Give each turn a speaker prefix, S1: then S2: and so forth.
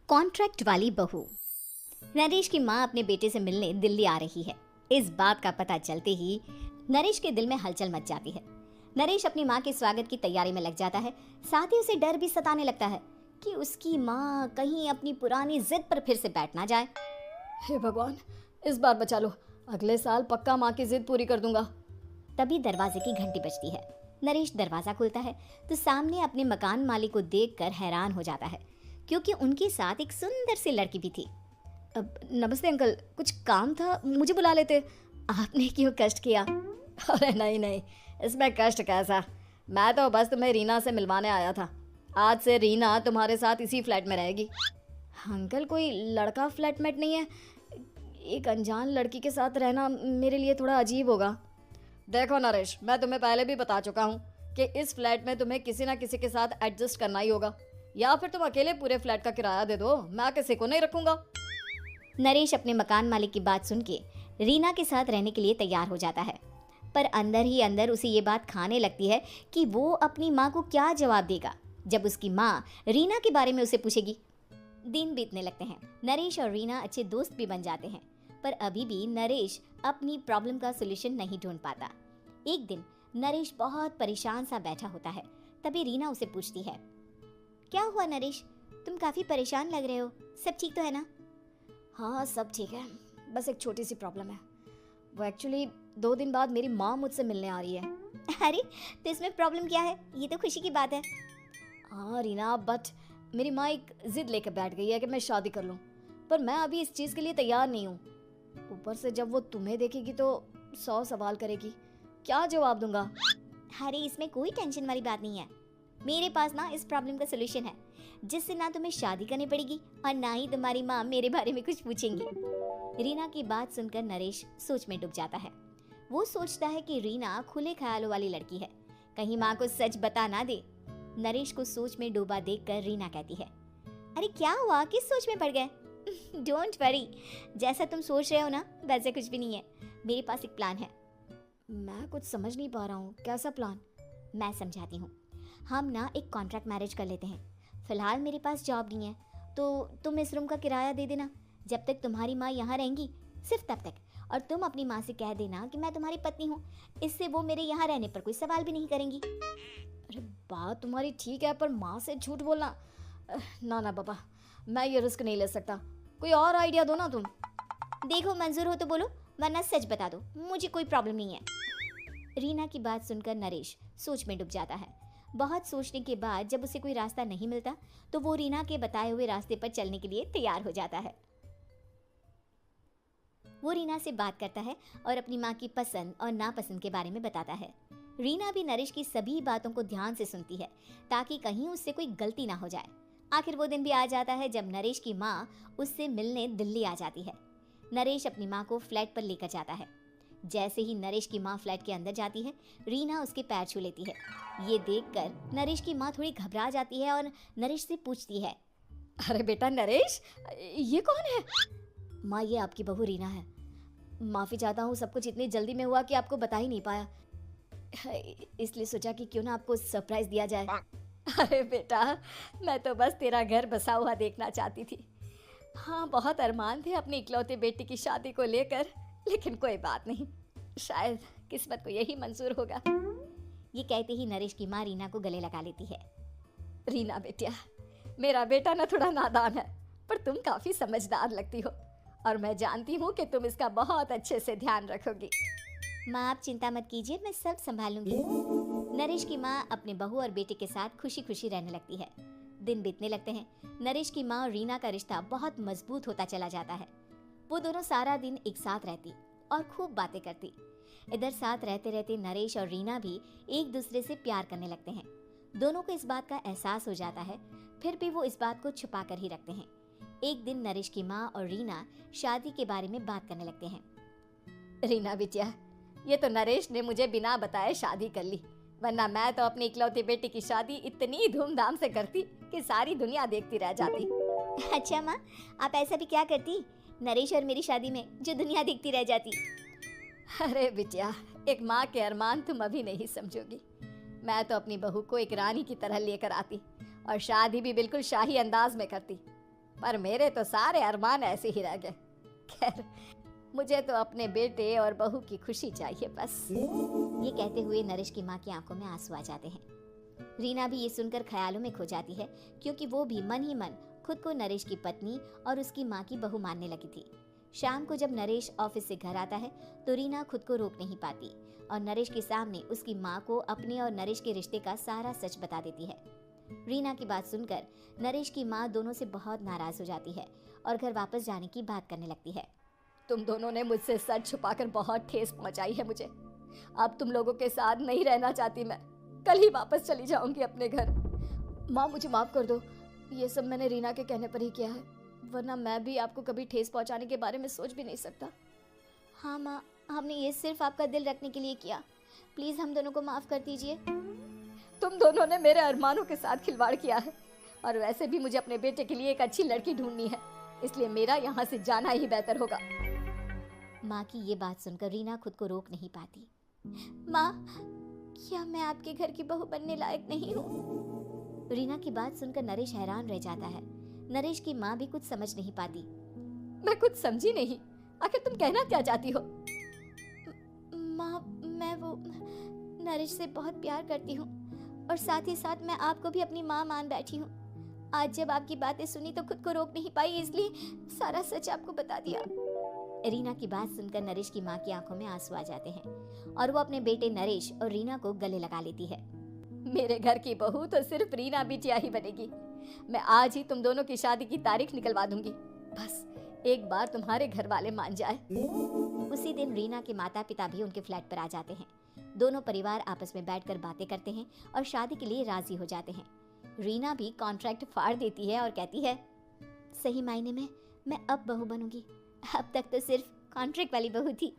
S1: Contract वाली बहू। नरेश की माँ अपने बेटे से मिलने दिल्ली आ रही है। इस बात का पता चलते ही नरेश के दिल में हलचल मच जाती है। नरेश अपनी माँ के स्वागत की तैयारी में लग जाता है। साथ ही उसे डर भी सताने लगता है कि उसकी माँ कहीं अपनी पुरानी जिद पर फिर से बैठ ना जाए।
S2: हे भगवान, इस बार बचा लो, अगले साल पक्का माँ की जिद पूरी कर दूंगा।
S1: तभी दरवाजे की घंटी बजती है। नरेश दरवाजा खोलता है तो सामने अपने मकान मालिक को देखकर हैरान हो जाता है, क्योंकि उनके साथ एक सुंदर सी लड़की भी थी।
S2: अब नमस्ते अंकल, कुछ काम था, मुझे बुला लेते।
S1: आपने क्यों कष्ट किया?
S2: अरे नहीं नहीं, इसमें कष्ट कैसा, मैं तो बस तुम्हें रीना से मिलवाने आया था। आज से रीना तुम्हारे साथ इसी फ्लैट में रहेगी। अंकल, कोई लड़का फ्लैटमेट नहीं है? एक अनजान लड़की के साथ रहना मेरे लिए थोड़ा अजीब होगा। देखो नरेश, मैं तुम्हें पहले भी बता चुका हूँ कि इस फ्लैट में तुम्हें किसी ना किसी के साथ एडजस्ट करना ही होगा, या फिर तुम अकेले पूरे फ्लैट का किराया दे दो, मैं किसी को नहीं रखूंगा।
S1: नरेश अपने मकान मालिक की बात सुन के रीना के साथ रहने के लिए तैयार हो जाता है, पर अंदर ही अंदर उसे ये बात खाने लगती है कि वो अपनी माँ को क्या जवाब देगा जब उसकी माँ रीना के बारे में उसे पूछेगी। दिन बीतने लगते हैं। नरेश और रीना अच्छे दोस्त भी बन जाते हैं, पर अभी भी नरेश अपनी प्रॉब्लम का सलूशन नहीं ढूंढ पाता। एक दिन नरेश बहुत परेशान सा बैठा होता है। तभी रीना उसे पूछती है, क्या हुआ नरेश, तुम काफी परेशान लग रहे हो, सब ठीक तो है ना?
S2: हाँ सब ठीक है, बस एक छोटी सी प्रॉब्लम है। वो एक्चुअली 2 दिन बाद मेरी माँ मुझसे मिलने आ रही है।
S1: अरे तो इसमें प्रॉब्लम क्या है, ये तो खुशी की बात है।
S2: हाँ रीना, बट मेरी माँ एक जिद लेकर बैठ गई है कि मैं शादी कर लूँ, पर मैं अभी इस चीज़ के लिए तैयार नहीं हूँ। ऊपर से जब वो तुम्हें देखेगी तो 100 सवाल करेगी, क्या जवाब दूंगा?
S1: अरे इसमें कोई टेंशन वाली बात नहीं है, मेरे पास ना इस प्रॉब्लम का सलूशन है, जिससे ना तुम्हें शादी करनी पड़ेगी और ना ही तुम्हारी माँ मेरे बारे में कुछ पूछेंगी। रीना की बात सुनकर नरेश सोच में डूब जाता है। वो सोचता है कि रीना खुले ख्यालों वाली लड़की है, कहीं माँ को सच बता ना दे। नरेश को सोच में डूबा देखकर रीना कहती है, अरे क्या हुआ, किस सोच में पड़ गए? डोंट वरी, जैसा तुम सोच रहे हो ना वैसे कुछ भी नहीं है, मेरे पास एक प्लान है।
S2: मैं कुछ समझ नहीं पा रहा हूँ, कैसा प्लान?
S1: मैं समझाती हूँ। हम ना एक कॉन्ट्रैक्ट मैरिज कर लेते हैं। फिलहाल मेरे पास जॉब नहीं है, तो तुम इस रूम का किराया दे देना जब तक तुम्हारी माँ यहाँ रहेंगी, सिर्फ तब तक। और तुम अपनी माँ से कह देना कि मैं तुम्हारी पत्नी हूँ, इससे वो मेरे यहाँ रहने पर कोई सवाल भी नहीं करेंगी।
S2: अरे बात तुम्हारी ठीक है, पर माँ से झूठ बोलना, ना ना पापा, मैं ये रिस्क नहीं ले सकता। कोई और आइडिया दो ना तुम।
S1: देखो मंजूर हो तो बोलो, वरना सच बता दो, मुझे कोई प्रॉब्लम नहीं है। रीना की बात सुनकर नरेश सोच में डूब जाता है। बहुत सोचने के बाद जब उसे कोई रास्ता नहीं मिलता तो वो रीना के बताए हुए रास्ते पर चलने के लिए तैयार हो जाता है। वो रीना से बात करता है और अपनी माँ की पसंद और नापसंद के बारे में बताता है। रीना भी नरेश की सभी बातों को ध्यान से सुनती है ताकि कहीं उससे कोई गलती ना हो जाए। आखिर वो दिन भी आ जाता है जब नरेश की माँ उससे मिलने दिल्ली आ जाती है। नरेश अपनी माँ को फ्लैट पर लेकर जाता है। जैसे ही नरेश की माँ फ्लैट के अंदर जाती है, रीना उसके पैर छू लेती है। ये देखकर नरेश की माँ थोड़ी घबरा जाती है और नरेश से पूछती है,
S2: अरे बेटा नरेश, ये कौन है?
S1: माँ, ये आपकी बहू रीना है।
S2: माफ़ी चाहता हूँ, सब कुछ इतनी जल्दी में हुआ कि आपको बता ही नहीं पाया, इसलिए सोचा कि क्यों ना आपको सरप्राइज दिया जाए।
S1: अरे बेटा, मैं तो बस तेरा घर बसा हुआ देखना चाहती थी।
S2: हाँ, बहुत अरमान थे अपनी इकलौते बेटी की शादी को लेकर, लेकिन कोई बात नहीं, शायद किस्मत को यही मंजूर होगा।
S1: ये कहते ही नरेश की माँ रीना को गले लगा लेती है।
S2: रीना बेटिया, मेरा बेटा ना थोड़ा नादान है, पर तुम काफ़ी समझदार लगती हो और मैं जानती हूँ कि तुम इसका बहुत अच्छे से ध्यान रखोगी।
S1: माँ आप चिंता मत कीजिए, मैं सब संभाल लूंगी। नरेश की माँ अपने बहू और बेटे के साथ खुशी खुशी रहने लगती है। दिन बीतने लगते हैं। नरेश की माँ और रीना का रिश्ता बहुत मजबूत होता चला जाता है। वो दोनों सारा दिन एक साथ रहती और खूब बातें करती। इधर साथ रहते रहते नरेश और रीना भी एक दूसरे से प्यार करने लगते हैं। दोनों को इस बात का एहसास हो जाता है, फिर भी वो इस बात को छुपा कर ही रखते हैं। एक दिन नरेश की माँ और रीना शादी के बारे में बात करने लगते हैं।
S2: रीना बिटिया, ये तो नरेश ने मुझे बिना बताए शादी कर ली, वरना मैं तो अपनी इकलौती बेटी की शादी इतनी धूमधाम से करती कि सारी दुनिया देखती रह जाती।
S1: अच्छा माँ, आप ऐसा भी क्या करती नरेश और मेरी शादी में जो दुनिया देखती रह जाती?
S2: अरे बिटिया, एक माँ के अरमान तुम अभी नहीं समझोगी। मैं तो अपनी बहू को एक रानी की तरह लेकर आती और शादी भी बिल्कुल शाही अंदाज में करती। पर मेरे तो सारे अरमान ऐसे ही रह गए। खैर, मुझे तो अपने बेटे और बहू की खुशी चाहिए बस।
S1: ये कहते हुए नरेश की माँ की आंखों में आंसू आ जाते हैं। रीना भी ये सुनकर ख्यालों में खो जाती है, क्योंकि वो भी मन ही मन खुद को नरेश की पत्नी और उसकी माँ की बहू मानने लगी थी। शाम को जब नरेश ऑफिस से घर आता है तो रीना खुद को रोक नहीं पाती और नरेश के सामने उसकी माँ को अपने और नरेश के रिश्ते का सारा सच बता देती है। रीना की बात सुनकर नरेश की माँ दोनों से बहुत नाराज हो जाती है और घर वापस जाने की बात करने लगती है।
S2: तुम दोनों ने मुझसे सच छुपाकर बहुत ठेस पहुंचाई है मुझे। अब तुम लोगों के साथ नहीं रहना चाहती मैं। कल ही वापस चली जाऊंगी अपने घर। माँ, मुझे माफ कर दो। ये सब मैंने रीना के कहने पर ही किया है, वरना मैं भी आपको कभी ठेस पहुंचाने के बारे में सोच भी नहीं सकता।
S1: हाँ माँ, हमने ये सिर्फ आपका दिल रखने के लिए किया। प्लीज़ हम दोनों को माफ़ कर दीजिए।
S2: तुम दोनों ने मेरे अरमानों के साथ खिलवाड़ किया है, और वैसे भी मुझे अपने बेटे के लिए एक अच्छी लड़की ढूंढनी है, इसलिए मेरा यहाँ से जाना ही बेहतर होगा।
S1: माँ की ये बात सुनकर रीना खुद को रोक नहीं पाती। माँ, क्या मैं आपके घर की बहू बनने लायक नहीं हूँ? रीना की बात सुनकर नरेश हैरान रह जाता है। नरेश की माँ भी कुछ समझ नहीं पाती।
S2: मैं कुछ समझी नहीं, आखिर तुम कहना क्या चाहती हो?
S1: माँ, मैं वो नरेश से बहुत प्यार करती हूँ और साथ ही साथ मैं आपको भी अपनी माँ मान बैठी हूँ। आज जब आपकी बातें सुनी तो खुद को रोक नहीं पाई, इसलिए सारा सच आपको बता दिया। रीना की बात सुनकर नरेश की माँ की आंखों में आंसू आ जाते हैं और वो अपने बेटे नरेश और रीना को गले लगा लेती है।
S2: मेरे घर की बहू तो सिर्फ रीना बिटिया ही बनेगी। मैं आज ही तुम दोनों की शादी की तारीख निकलवा दूंगी, बस एक बार तुम्हारे घर वाले मान जाए।
S1: उसी दिन रीना के माता पिता भी उनके फ्लैट पर आ जाते हैं। दोनों परिवार आपस में बैठकर बातें करते हैं और शादी के लिए राजी हो जाते हैं। रीना भी कॉन्ट्रैक्ट फाड़ देती है और कहती है, सही मायने में मैं अब बहू बनूंगी। अब तक तो सिर्फ कॉन्ट्रैक्ट वाली बहू थी।